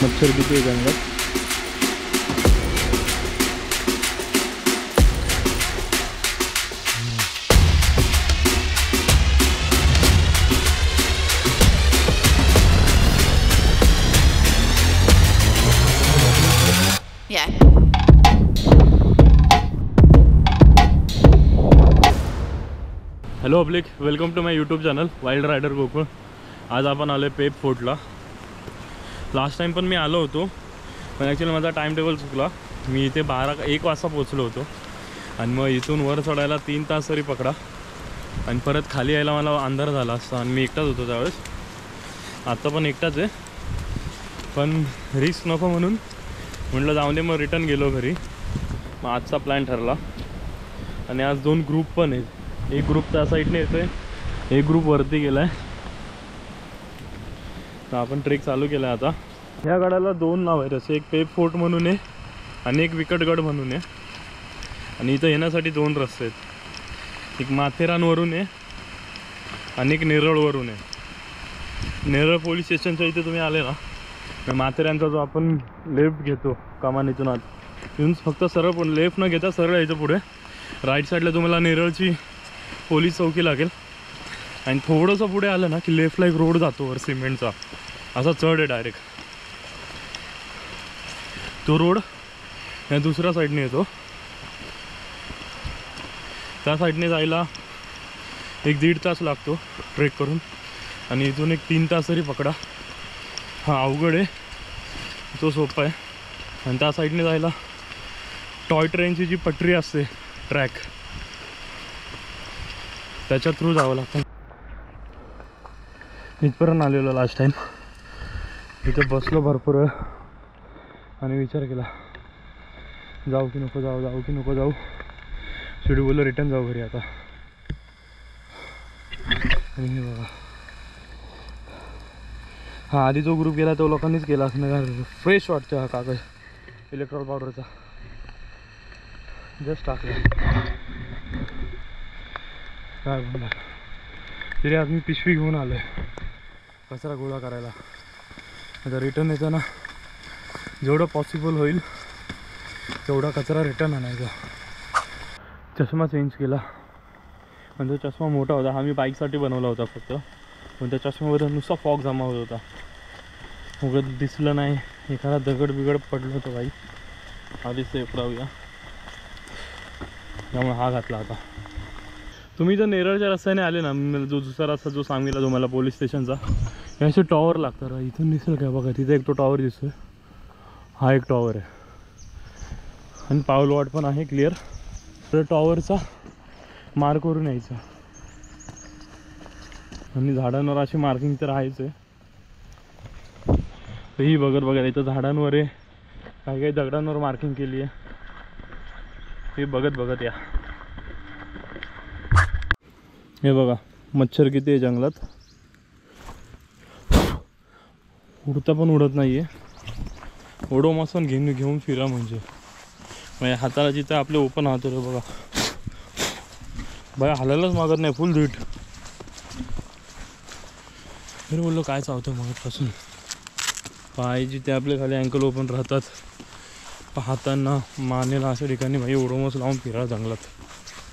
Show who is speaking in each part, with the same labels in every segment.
Speaker 1: मच्छर किती आहे जंगलात. Hello public, welcome to my YouTube channel wild rider Gokul. आज आपण आलो आहे पेप फोर्टला. लास्ट टाइम पण मी आलो होतो, पण ॲक्च्युली माझा टाईम टेबल चुकला. मी इथे 1 वाजता पोचलो होतो आणि मग इथून वर चढायला 3 तास तरी पकडा आणि परत खाली यायला मला अंधार झाला असता आणि मी एकटाच होतो त्यावेळेस. आत्ता पण एकटाच आहे, पण रिस्क नको म्हणून म्हटलं जाऊन दे. मग रिटर्न गेलो घरी. मग आजचा प्लॅन ठरला आणि आज 2 ग्रुप पण आहेत. एक ग्रुप त्या साईडने येतो आहे, एक ग्रुप वरती गेला आहे. तर आपण ट्रेक चालू केला आहे आता. ह्या गडाला 2 नाव आहेत असे, एक पेप फोर्ट म्हणून आहे आणि एक विकटगड म्हणून आहे. आणि इथं येण्यासाठी 2 रस्ते आहेत, एक माथेरानवरून आहे आणि एक नेरळवरून आहे. नेरळ पोलीस स्टेशनच्या इथे तुम्ही आले ना, माथेरानचा जो आपण लेफ्ट घेतो कमानीतून आत तिथून फक्त सरळ, पण लेफ्ट न घेता सरळ यायचं पुढे. राईट साईडला तुम्हाला नेरळची पोलीस चौकी लागेल आणि थोडंसं पुढे आलं ना की लेफ्टला एक रोड जातो वर सिमेंटचा, असा चढ आहे डायरेक्ट. तो रोड या दुसऱ्या साईडने येतो. त्या साईडने जायला 1-1.5 तास लागतो ट्रेक करून आणि इथून एक 3 तास तरी पकडा. हा अवघड आहे, तो सोपा आहे. आणि त्या साईडने जायला टॉय ट्रेनची जी पटरी असते ट्रॅक, त्याच्या थ्रू जावं लागतं. इथपर्यंत आलेलो लास्ट टाईम. इथे बसलो भरपूर वेळ आणि विचार केला जाऊ की नको जाऊ, जाऊ की नको जाऊ. शेवटी बोललो रिटर्न जाऊ घरी आता. आणि हे बघा, हा आधी जो ग्रुप गेला तो लोकांनीच केला असणार. फ्रेश वाटतं हा कागद इलेक्ट्रॉल पावडरचा, जस्ट टाकला. काय म्हणणार तरी आज मी पिशवी घेऊन आलो आहे कचरा गोळा करायला. आता रिटर्न येताना जेवढं पॉसिबल होईल तेवढा कचरा रिटर्न आणायचा. चष्मा चेंज केला आणि तो चष्मा मोठा होता. हा मी बाईकसाठी बनवला होता फक्त, पण त्या चष्म्यामध्ये नुसता फॉग जमा होत होता. उगत दिसलं नाही, एखादा दगड बिगड पडलं होतं बाई. आधीच सेफ राहूया, त्यामुळे हा घातला आता. तुम्ही जर नेरळच्या रस्त्याने आले ना, जो दुसरा रस्ता जो सांगितला तुम्हाला पोलीस स्टेशनचा, हे असे टॉवर लागतात. इथून दिसेल काय बघा, तिथे एक तो टॉवर दिसतोय, हा एक टॉवर आहे आणि पाऊल वाट पण आहे क्लिअर. तर टॉवरचा मार्क करून यायचा आणि झाडांवर अशी मार्किंग तर आहेच आहे. ही बघत बघा इथं झाडांवर आहे, काही काही दगडांवर मार्किंग केली आहे. हे बघत बघत या. हे बघा मच्छर किती आहे जंगलात. उडता पण उडत नाही आहे. ओडोमॉसन घेऊन फिरा म्हणजे हाताला जिथं आपले ओपन हात होते बघा, बघा हालायलाच मागत नाही, फुल धीट. तरी बोललो काय चावतं मगपासून. पाय जिथे आपले खाली अँकल ओपन राहतात, हातांना मानेला अशा ठिकाणी भाई ओडोमॉस लावून फिरा जंगलात.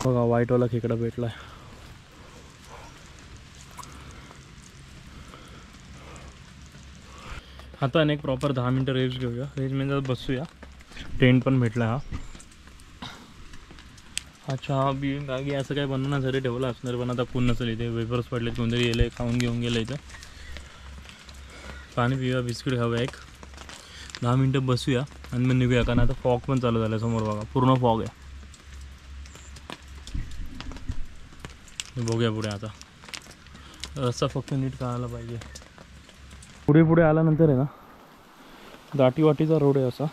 Speaker 1: बघा व्हाईटवाला खेकडा भेटलाय. आता अनेक प्रॉपर 10 मिनटं रेस्ट घेऊया. रेंजमध्ये बसूया. टेंट पण भेटला. हा चहा बी मॅगी असं काय बनवण्यासाठी ठेवलं असणार, पण आता कोण नसेल इथे. वेपर्स पडले, कोणतरी गेलं खाऊन घेऊन गेलं इथं. पाणी पिऊया, बिस्किट खाऊया, एक 10 मिनटं बसूया आणि मग निघूया. कारण आता फॉग पण चालू झालं समोर बघा, पूर्ण फॉग आहे. बघूया पुढे आता. रस्ता फक्त नीट कळायला पाहिजे. पुढे पुढे आल्यानंतर आहे ना, दाटीवाटीचा रोड आहे असा.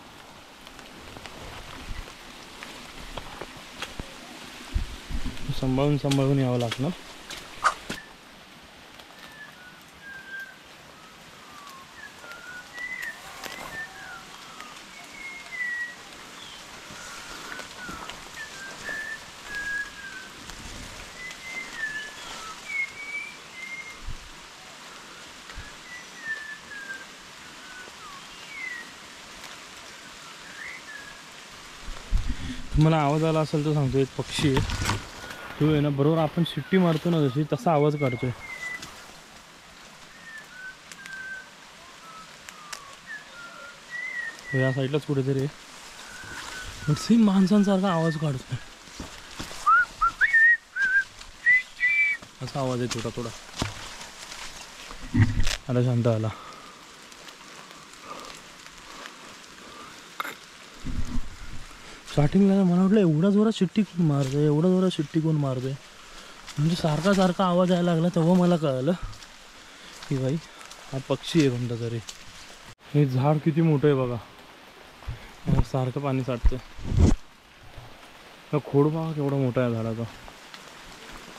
Speaker 1: सांभाळून यावं लागणार. तुम्हाला आवाज आला असेल तर सांगतो, एक पक्षी आहे तो आहे ना, बरोबर आपण शिट्टी मारतो ना जशी, तसा आवाज काढतोय. या साईडलाच कुठेतरी आहे, पण सेम माणसांसारखा आवाज काढतोय. असा आवाज आहे थोडा थोडा. आता शांत आला. स्टार्टिंगला मला वाटलं एवढा जोरात शिट्टी कोण मारतोय, एवढा जोरात शिट्टी कोण मारतोय, म्हणजे सारखा सारखा आवाज यायला लागला. तेव्हा मला कळलं की भाई हा पक्षी आहे कोणता तरी. हे झाड किती मोठं आहे बघा, सारखं पाणी साठतं. खोड बघा केवढा मोठा आहे झाडाचा,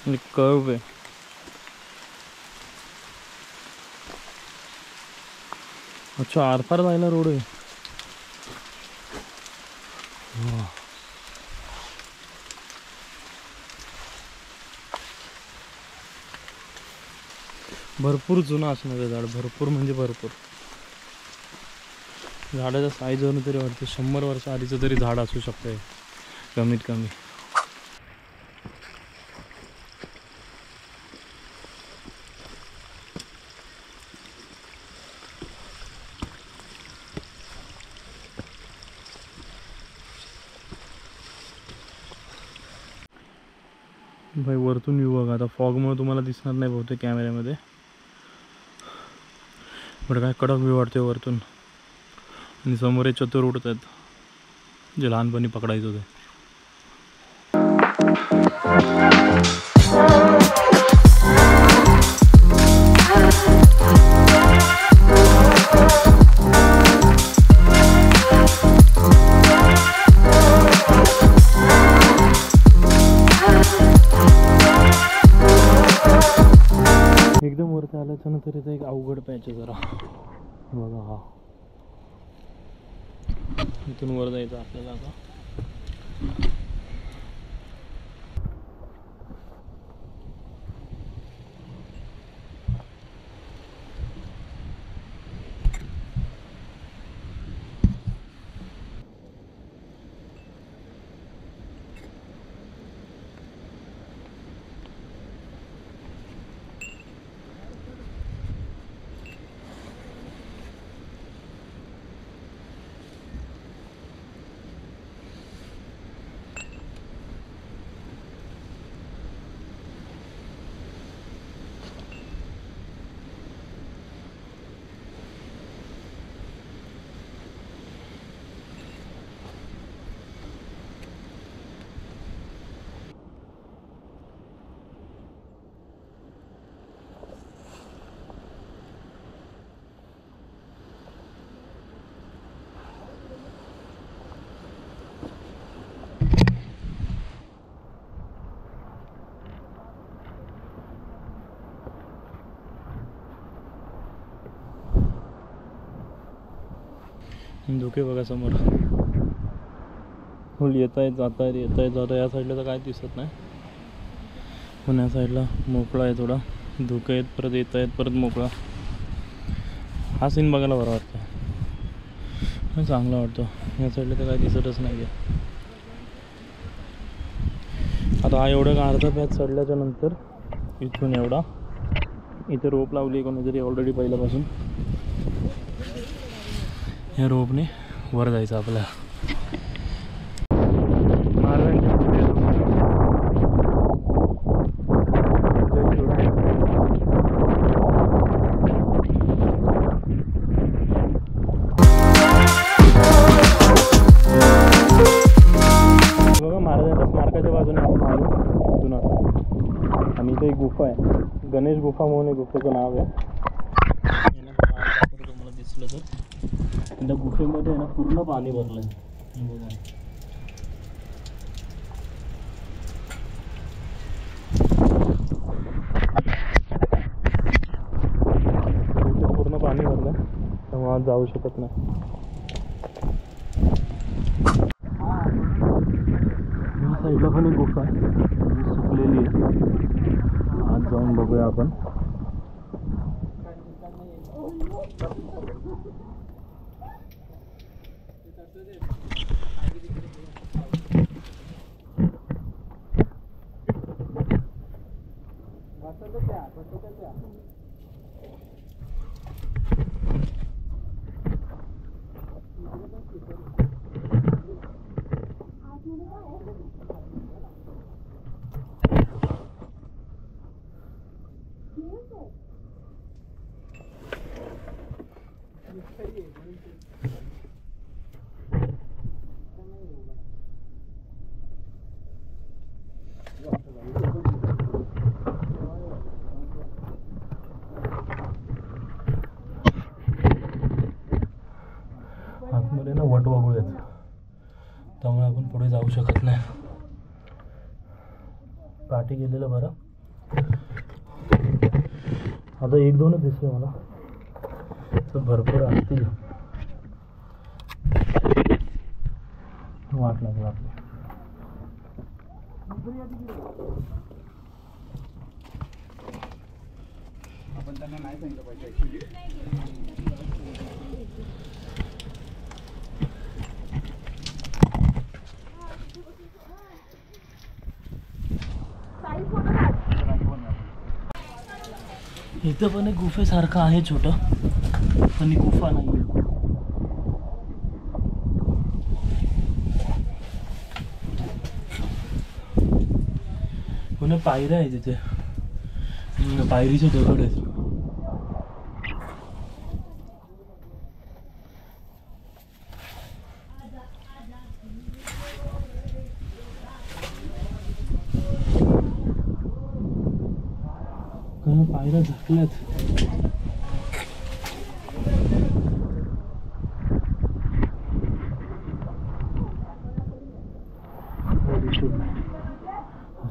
Speaker 1: म्हणजे कर्व आहे. अच्छा, आरपार जायला रोड आहे. भरपूर जुनं असणार आहे झाड, भरपूर म्हणजे भरपूर. झाडाच्या साईजवरून तरी वाटतं 100 वर्ष आधीचं तरी झाड असू शकतं कमीत कमी. भाई वरतून व्ह्यू बघा. आता फॉगमुळे तुम्हाला दिसणार नाही बहुतेक कॅमेऱ्यामध्ये, बरं काय कडक व्ह्यू वाटते वरतून. आणि समोर हे चतुर उडत आहेत जे लहानपणी पकडायचं होते. एकदम वरती आल्याच्या नंतर इथं एक अवघड पॅच आहे जरा बघा. हा इथून वर जायचं आपल्याला आता. धुके बघा समोर. फुल येत आहेत जात आहेत, येत आहेत जात. या साईडला तर काय दिसत नाही, पण या साईडला मोकळा आहे थोडा. धुके आहेत, परत येत आहेत, परत मोकळा. हा सीन बघायला बरा वाटतं, चांगला वाटतो. या साईडला तर काय दिसतच नाही आहे. आता हा एवढं का अर्धा पॅच चढल्याच्या नंतर इथून एवढा इथे रोप लावली कोणीतरी ऑलरेडी पहिल्यापासून. या रोपने वर जायचं आपल्याला. बघा महाराजांच्या स्मारकाच्या बाजूने आपण आलो इथून आता. आणि इथे एक गुफा आहे, गणेश गुफा म्हणून एक गुफेचं नाव आहे. तुम्हाला दिसलं तर त्या गुफेमध्ये आहे ना पूर्ण पाणी भरलं आहे. पूर्ण पाणी भरलं तेव्हा आज जाऊ शकत नाही. साईडला पण एक गुफा आहे सुकलेली आहे, आज जाऊन बघूया आपण. आतमध्ये ना वटवाघूळ आहेत, त्यामुळे आपण पुढे जाऊ शकत नाही. पाठी गेलेलं बरं. आता 1-2च दिसले मला, तर भरपूर असतील. वाट लागेल आपली.
Speaker 2: आपण त्यांना नाही सांगितलं पाहिजे ॲक्च्युली.
Speaker 1: इथं पण एक गुफेसारखं आहे छोटं, पण ही गुफा नाही आहे. पुन्हा पायऱ्या आहे तिथे, पायरीचे दगड आहेत. पायऱ्या झाकल्यात.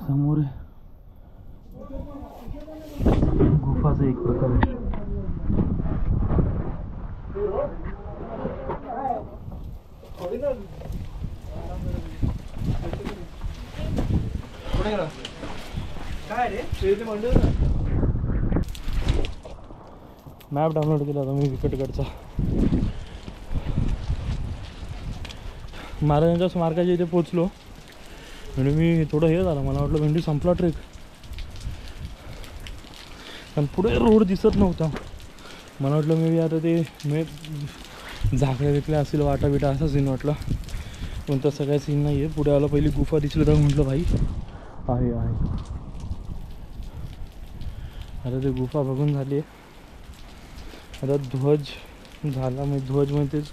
Speaker 1: समोर गुफाचा एक प्रकार आहे.
Speaker 2: काय रे
Speaker 1: मॅप डाउनलोड केला होता मी विकटगडचा. महाराजांच्या स्मारकाच्या इथे पोचलो आणि मी थोडं हे झालं, मला वाटलं भेंडी संपला ट्रेक, पण पुढे रोड दिसत नव्हता. मला वाटलं मी आता ते मी झाकल्या विकल्या असतील वाटा बिटा असा सीन वाटला, पण तसं काय सीन नाही आहे. पुढे आलं, पहिली गुफा दिसली तर म्हटलं भाई आहे आहे. आता ते गुफा बघून झाली आहे. आता ध्वज झाला, मग ध्वज म्हणतेच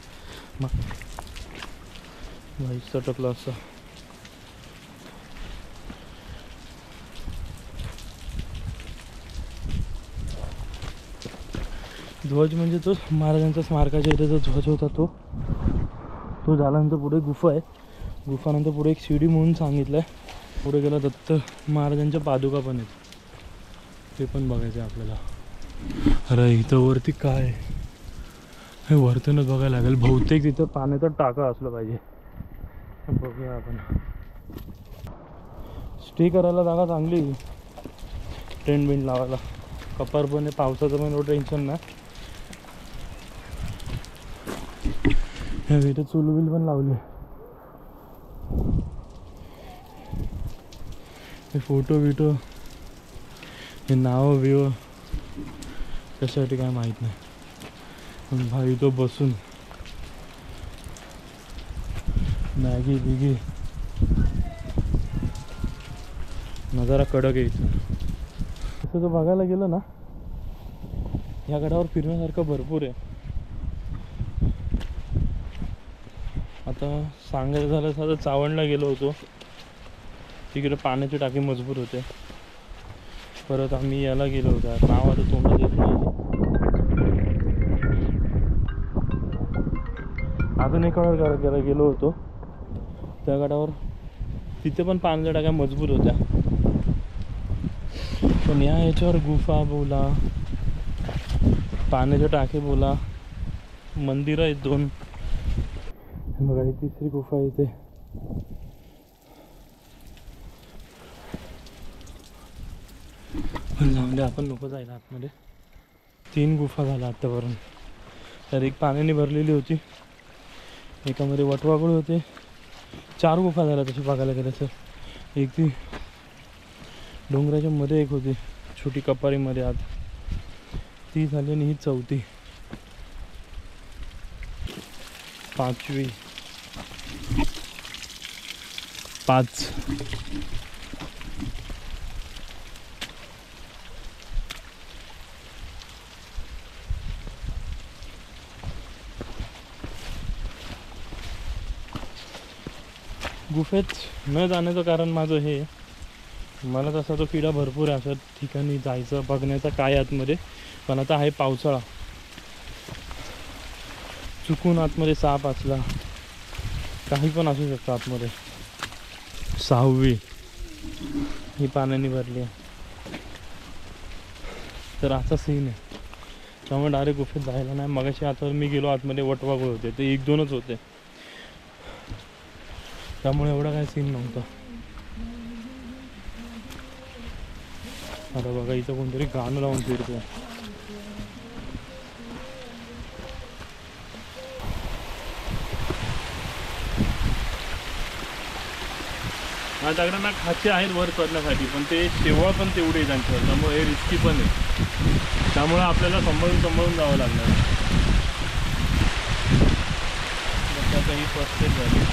Speaker 1: भाई सटकला असं. ध्वज म्हणजे तो महाराजांच्या स्मारकाच्या इथे जो ध्वज होता तो झाल्यानंतर पुढे गुफा आहे. गुफानंतर पुढे एक शिडी म्हणून सांगितलं आहे. पुढे गेला दत्त महाराजांच्या पादुका पण आहेत, ते पण बघायचं आहे आपल्याला. अरे इथं वरती काय हे वरतूनच बघायला लागेल. बहुतेक तिथं पाण्याचा टाका असलं पाहिजे. बघूया आपण. स्टे करायला जागा चांगली, टेंट बिंट लावायला. कपार पण आहे, पावसाचं पण एवढं टेन्शन नाही. इथं चुलबिल पण लावली. हे फोटो बिटो, हे नाव बिव कशासाठी काय माहीत नाही, पण भाई तो बसून मॅगी बिगी नजारा कडक आहे इथून. तसं जर बघायला गेलं ना, या गडावर फिरण्यासारखं भरपूर आहे. आता सांगायचं झालं तर चावणला गेलो होतो, तिकडे पाण्याची टाकी मजबूत होते. परत आम्ही याला गेलो होतो, नाव आता तोंडात येत नाही. अजून एक गडावर गेलो होतो, त्या गडावर तिथे पण पाण्याच्या टाक्या मजबूत होत्या. पण या याच्यावर गुफा बोला, पाण्याचे टाके बोला, मंदिरं आहेत 2. बघा ही तिसरी गुफा इथे. पण जाऊन आपण नको जायला आतमध्ये. 3 गुफा झाल्या आत्तापर्यंत. तर एक पाण्याने भरलेली होती, एकामध्ये वटवाघूळ होते. 4 गुफा झाल्या तशी बघायला गेलं तर. एक ती डोंगराच्या मध्ये एक होती छोटी कपारीमध्ये आज ती झाली आणि ही चौथी, पाचवी, 5. गुफेत न जाण्याचं कारण माझं हे, मला तसा तो किडा भरपूर आहे अशा ठिकाणी जायचं बघण्याचा काय आतमध्ये, पण आता आहे पावसाळा, चुकून आतमध्ये साप असला, काही पण असू शकतं आतमध्ये. 6वी ही पाण्याने भरली आहे, तर असा सीन आहे. त्यामुळे डायरेक्ट गुफेत जायला नाही. मगाशी आता मी गेलो आतमध्ये वटवाघूळ होते, ते 1-2च होते, त्यामुळे एवढा काय सीन नव्हता. आता बघा इथं कोणतरी गाणं लावून फिरतो. माझ्याकडे ना खाचे आहेत वर चढण्यासाठी, पण ते शेवाळ पण तेवढे आहे त्यांच्यावर, त्यामुळे हे रिस्की पण आहे. त्यामुळे आपल्याला सांभाळून जावं लागणार. आता ही फर्स्ट स्टेप झाली.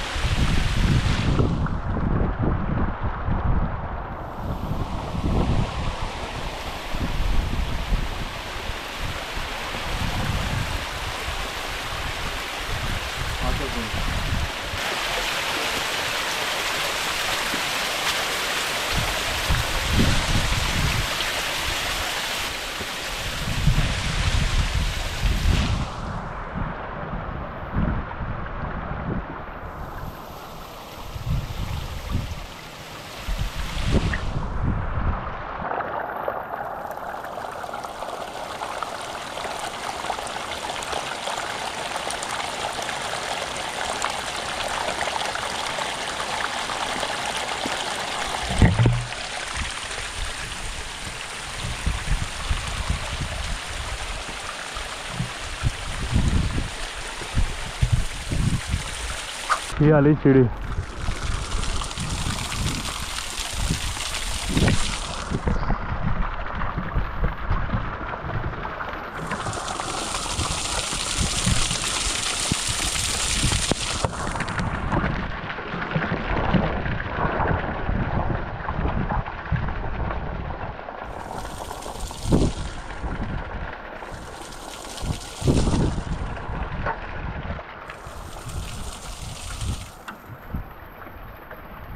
Speaker 1: ही आली शिडी.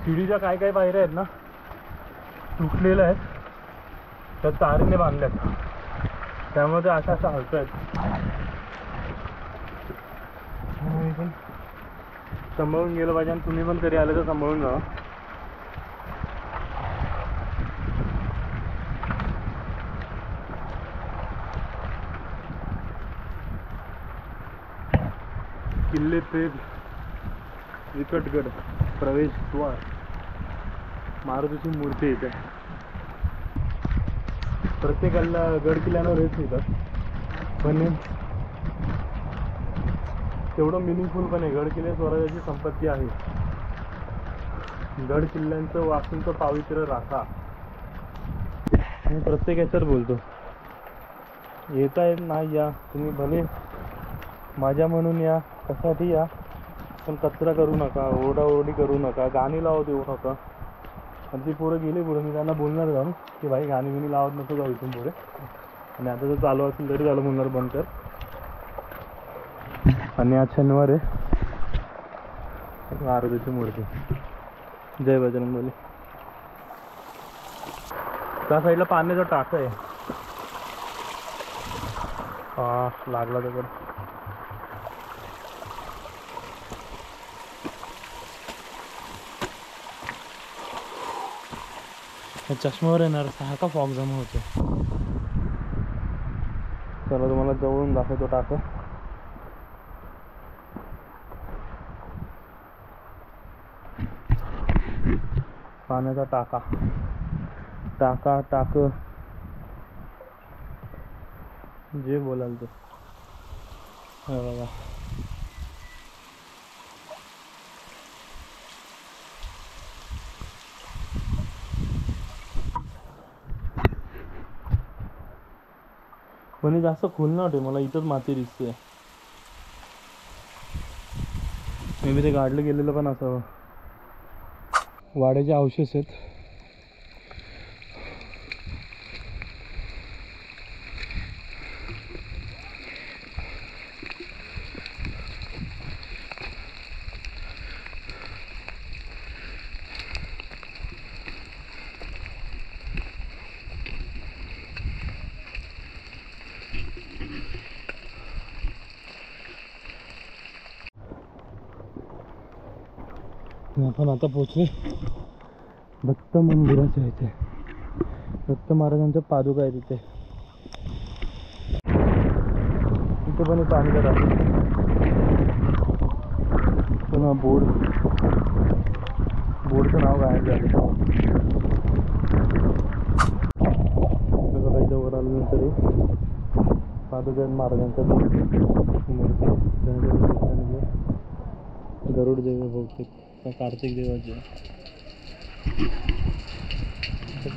Speaker 1: शिडीच्या काय काय पायऱ्या आहेत ना तुटलेल्या आहेत, त्या तारेने बांधल्यात, त्यामुळे ते अशा हलत आहेत. पण सांभाळून गेलं पाहिजे, आणि तुम्ही पण कधी आले तर सांभाळून जा. किल्ले पे विकटगड प्रवेशद्वार, मारुतीची मूर्ती येते. प्रत्येकाला गड किल्ल्यावर हेच येतात, पण तेवढं मिनिंगफुल पण आहे. गड किल्ले स्वराज्याची संपत्ती आहे. गड किल्ल्यांचं वास्तूंचं पावित्र्य राखा. मी प्रत्येक याच्यात बोलतो, येता येत नाही या तुम्ही, भले माझ्या म्हणून या, कशासाठी या, पण कचरा करू नका, ओरडाओरडी करू नका, गाणी लावत देऊ नका. आणि ती पोरं गेली पुढे, मी त्यांना बोलणार जाऊन की भाई गाणी बिणी लावत नको जाऊ इथून पुढे, आणि आता जर चालू असेल तरी झालं बोलणार बंद कर. आणि आज शनिवार आहे, मारुतीची मूर्ती. जय बजरंगबली. त्या साईडला पाण्याचा टाका आहे. हा लागला दगड. चष्म्यावर येणार सारखा फॉग जमा होतो. चला तुम्हाला जवळून दाखवतो टाका. पाण्याचा टाका, टाका टाक जे बोलाल ते. बघा पण जास्त खोल नव्हते, मला इथंच माती दिसते. मे बी ते गाडलं गेलेलं पण असावं. वाड्याचे अवशेष आहेत. आपण आता पोचले दत्त मंदिराच्या इथे. दत्त महाराजांच्या पादुका आहेत इथे. इथे पण पाणी आहे. पुन्हा बोर्डचं नाव गायब झालं. काही वर आल्यानंतर पादुका महाराजांच्या मूर्ती. गरुड देव बहुतेक कार्तिक देवाचे.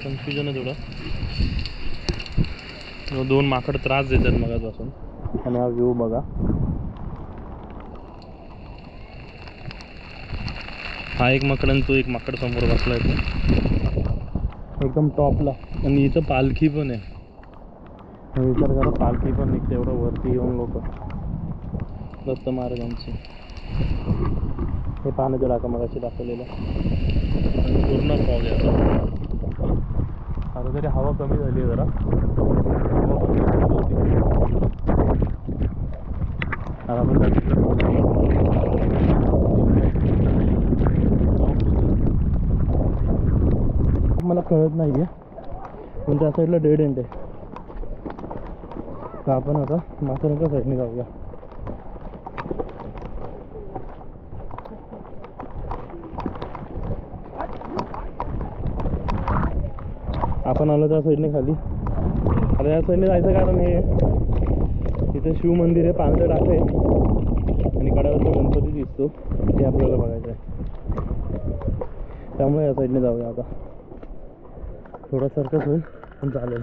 Speaker 1: कन्फ्युजन आहे थोडं. दोन माकड त्रास देतात मगापासून. आणि हा व्ह्यू बघा. हा एक माकड आणि तो एक माकड समोर बसला आहे एकदम टॉपला. आणि इथं पालखी पण आहे. विचार करा, पालखी पण निघते एवढं वरती येऊन लोक दत्त महाराजांची. हे पाण्याच्या टाका मगाशी दाखवलेलं. पूर्ण फॉग आहे आता तरी हवा कमी झाली आहे जरा. हवा पण होती. आपण मला कळत नाही आहे पण त्या साईडला डेड एंड आहे. तर आपण आता माथेरानच्या साईडने जाऊया. आपण आलो त्या साईडने खाली. आता या साईडने जायचं कारण हे तिथे शिव मंदिर आहे, पाण्याचं टाक आहे आणि कड्यावरचा गणपती दिसतो. ते आपल्याला बघायचं आहे. त्यामुळे या साईडने जाऊया. आता थोडा सर्कस होईल पण चालेल.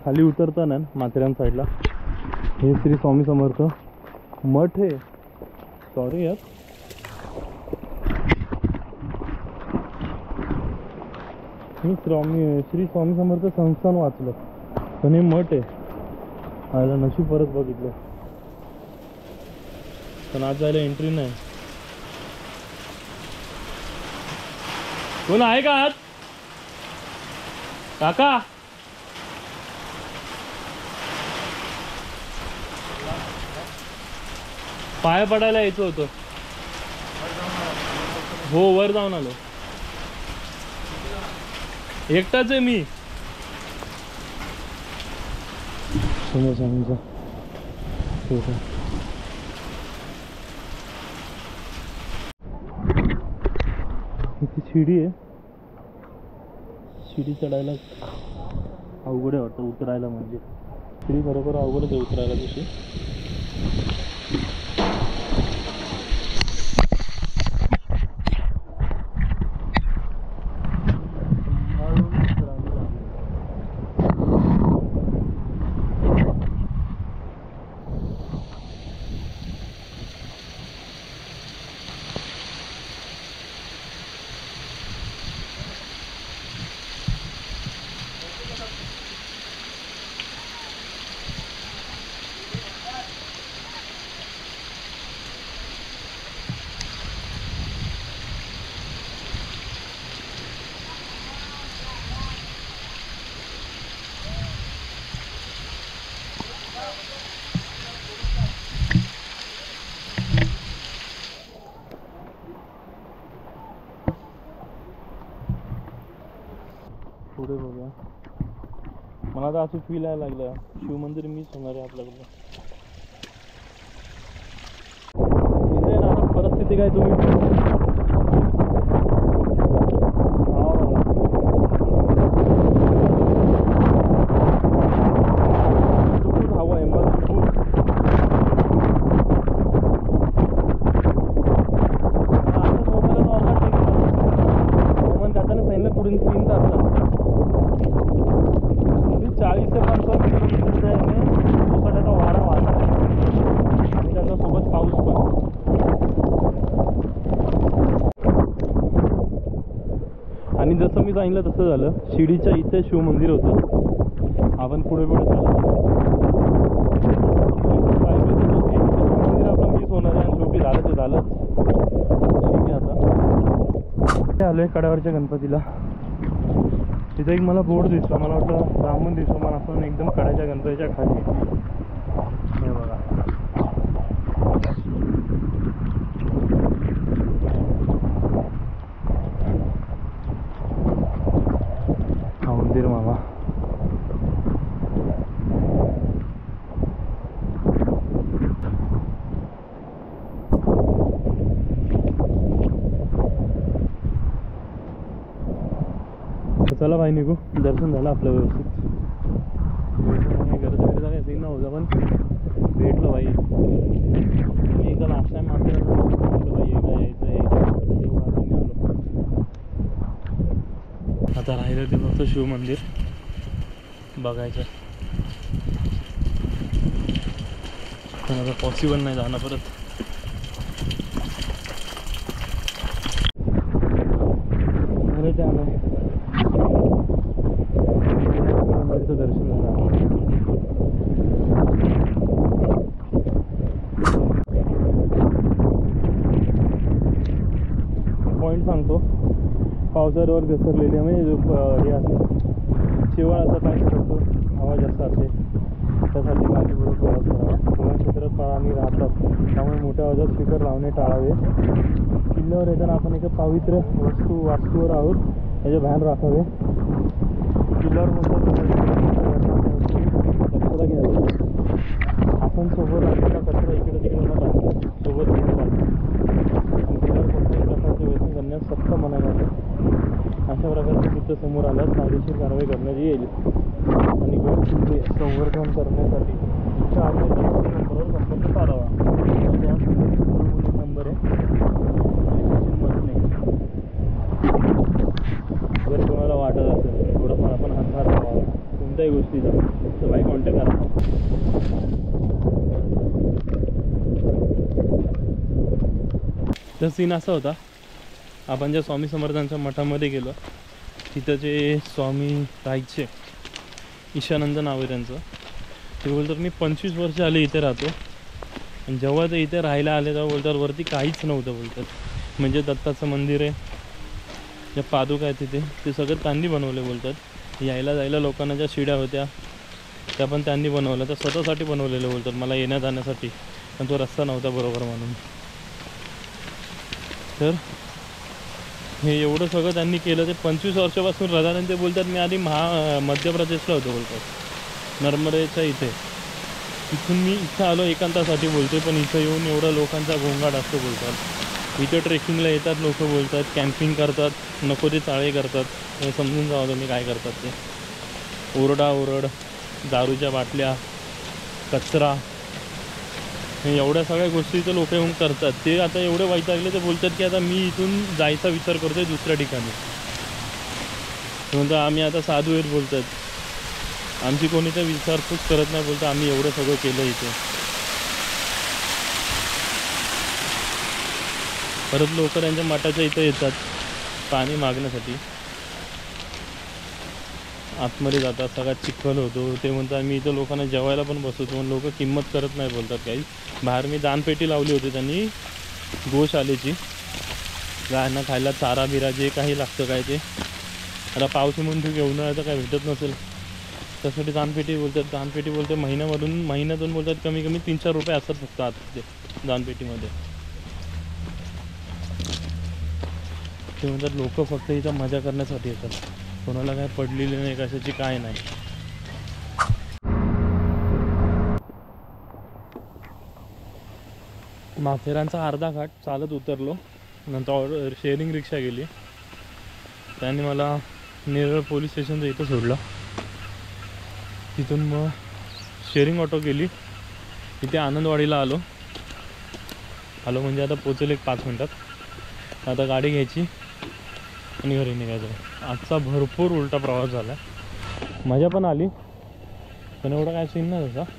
Speaker 1: खाली उतरताना माथेरान साईडला हे श्री स्वामी समर्थ मठ आहे. सॉरी यार, मी श्री स्वामी समर्थ संस्थान वाचलं पण हे मठ आहे. आयला नशीब परत बघितलं पण आज जायला एंट्री नाही. कोण आहे का आत? काका पाया पडायला यायचं होतं. हो वर जाऊन आलो. एकटाच आहे मी. समोर सांगायचं इथे शिडी आहे. शिडी चढायला अवघड आहे वाटतं. उतरायला म्हणजे शिडी बरोबर अवघडच आहे उतरायला तशी. पुढे बघा. मला तर असं फील यायला लागलं शिव मंदिर मीच होणार आहे आपल्याकडलं. वरती काय तुम्ही खूप हवा आहे मग खूप हवामान खात्याने सांगितलं पुढील 3 तासात 40 ते 50 किलोमीटरचा सोसाट्याचा वारा वाहत आणि त्याच्यासोबत पाऊस पण. आणि जसं मी सांगितलं तसं झालं. शिडीच्या इथे शिवमंदिर होतं. आपण पुढे पुढे चालत शिवमंदिर आपलं मिस होणार आहे आणि शेवटी झालं ते झालंच. ठीक आहे आता आलोय कड्यावरच्या गणपतीला. तिथे एक मला बोर्ड दिसला. मला वाटलं रामून दिसतो मला आपण एकदम कड्याच्या गणपतीच्या खाली. हे बघा हा मंदिर मामा. चला भाई निघू. दर्शन झालं आपलं व्यवस्थित. गरज वगैरे काय सीन नव्हता पण भेटलं भाई. मी एकदा लास्ट टाइम मागच्या भाई एकदा यायचं आलो. आता राहिलं ते फक्त शिवमंदिर बघायचं. पण आता पॉसिबल नाही जाणं परत. अरे त्या नाही मंदिरचं दर्शन झालं. पॉईंट सांगतो. पावसाळ्यावर घसरलेली म्हणजे हे असं शेवाळ असं काय करतो हवा जास्त असते त्यासाठी काळजीपूर्वक प्रवास करावा. किंवा क्षेत्रात प्राणी राहतात त्यामुळे मोठ्या आवाजात स्पीकर लावणे टाळावे. किल्ल्यावर येताना आपण एका पवित्र वास्तूवर आहोत याचे भान राखावे. किल्ल्यावर लक्षात घ्यावे. आपण सोबत आपल्याला कचरा इकडे तिकडे न टाकता सोबत घेऊन पाहिजे. किल्ल्यावर कोणत्याही प्रकारचे व्यसन करण्यास सक्त मनाई आहे. अशा प्रकारचे कृत्य समोर आल्यास कायदेशीर कारवाई करण्यात येईल. आणि गडकिल्ले संवर्धन करण्यासाठी इच्छा असलेल्या नंबरवर संपर्क साधावा. नंबर आहे मसने. जर कोणाला वाटत असेल थोडंफार आपण हातभार लावावा कोणत्याही गोष्टीचा तर बाई कॉन्टॅक्ट करा. तर सीन असा होता. आपण ज्या स्वामी समर्थांच्या मठामध्ये गेलो तिथं जे स्वामी राहायचे ईशानंद नाव आहे त्यांचं. ते बोलतात मी 25 वर्ष आले इथे राहतो. आणि जेव्हा ते इथे राहायला आले तेव्हा बोलतात वरती काहीच नव्हतं बोलतात. म्हणजे दत्ताचं मंदिर आहे ज्या पादुका आहेत तिथे ते सगळं त्यांनी बनवले बोलतात. यायला जायला लोकांना ज्या शिड्या होत्या त्या पण त्यांनी बनवल्या. तर स्वतःसाठी बनवलेले बोलतात मला येण्या जाण्यासाठी. पण तो रस्ता नव्हता बरोबर म्हणून. तर हे एवढं सगळं त्यांनी केलं. ते 25 वर्षापासून राहतात. आणि ते बोलतात मी आधी मध्य प्रदेशला होतो बोलतात नर्मदेच्या इथे. तिथून मी इथं आलो एकांतासाठी बोलतोय. पण इथं येऊन एवढा लोकांचा गोंगाट असतो बोलतात. इथं ट्रेकिंगला येतात लोक बोलतात. कॅम्पिंग करतात. नको ते चाळे करतात. हे समजून जावं तुम्ही काय करतात ते. ओरड दारूच्या बाटल्या कचरा एवढ्या सगळ्या गोष्टी तर लोक येऊन करतात. ते आता एवढे वैतागले ते बोलतात की आता मी इथून जायचा विचार करतोय दुसऱ्या ठिकाणी. म्हणतो आम्ही आता साधू आहेत बोलतात. आमची कोणी तर विचारपूस करत नाही बोलतं. आम्ही एवढं सगळं केलं इथे. परत लोक त्यांच्या मठाच्या इथं येतात पाणी मागण्यासाठी. आतमध्ये जातात सगळ्यात चिखल होतो. ते म्हणतात मी इथं लोकांना जेवायला पण बसवतो. पण लोक किंमत करत नाही बोलतात काही. बाहेर मी दानपेटी लावली होती त्यांनी गोशालेची. गायांना खायला चारा बिरा जे काही लागतं काय ते. आता पाऊस म्हणून ठीक आहे उन्हाळ्याचं काय भेटत नसेल त्यासाठी दानपेटी बोलतात. दानपेटी बोलते महिन्यातून बोलतात कमी 3-4 रुपये असतात फक्त आत ते दानपेटीमध्ये. ते म्हणतात लोक फक्त इथं मजा करण्यासाठी येतात. कोणाला काय पडलेली नाही कशाची काय नाही. माथेरानचा अर्धा घाट चालत उतरलो. नंतर शेअरिंग रिक्षा गेली. त्यांनी मला नेरळ पोलीस स्टेशनच्या इथं सोडलं. तिथून मग शेअरिंग ऑटो गेली. इथे आनंदवाडीला आलो म्हणजे आता पोचेल एक 5 मिनटात. आता गाडी घ्यायची आणि घरी निघायचं. आजचा भरपूर उलटा प्रवास झाला. मजा पण आली पण एवढं काय सीन नाही त्याचा.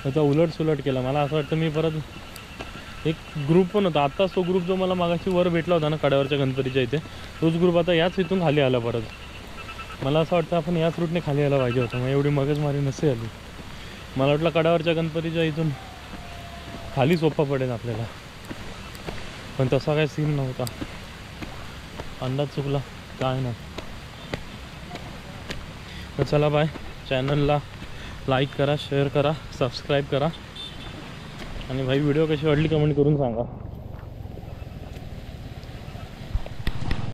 Speaker 1: त्याचा उलटसुलट केला. मला असं वाटतं मी परत एक ग्रुप पण होता आत्ताच, तो ग्रुप जो मला मागाशी वर भेटला होता ना कड्यावरच्या गणपतीच्या इथे, तोच ग्रुप आता याच इथून खाली आला परत. मला असं वाटतं आपण याच रूटने खाली यायला पाहिजे होतं. मग एवढी मगजमारी नसते आली. मला वाटलं कड्यावरच्या गणपतीच्या इथून खाली सोपा पडेल आपल्याला, पण तसा काय सीन नव्हता. अंदाज चुकला काय नाही. तर चला बाय. चॅनलला लाईक करा, शेअर करा, सबस्क्राईब करा आणि भाई व्हिडिओ कशी वाटली कमेंट करून सांगा.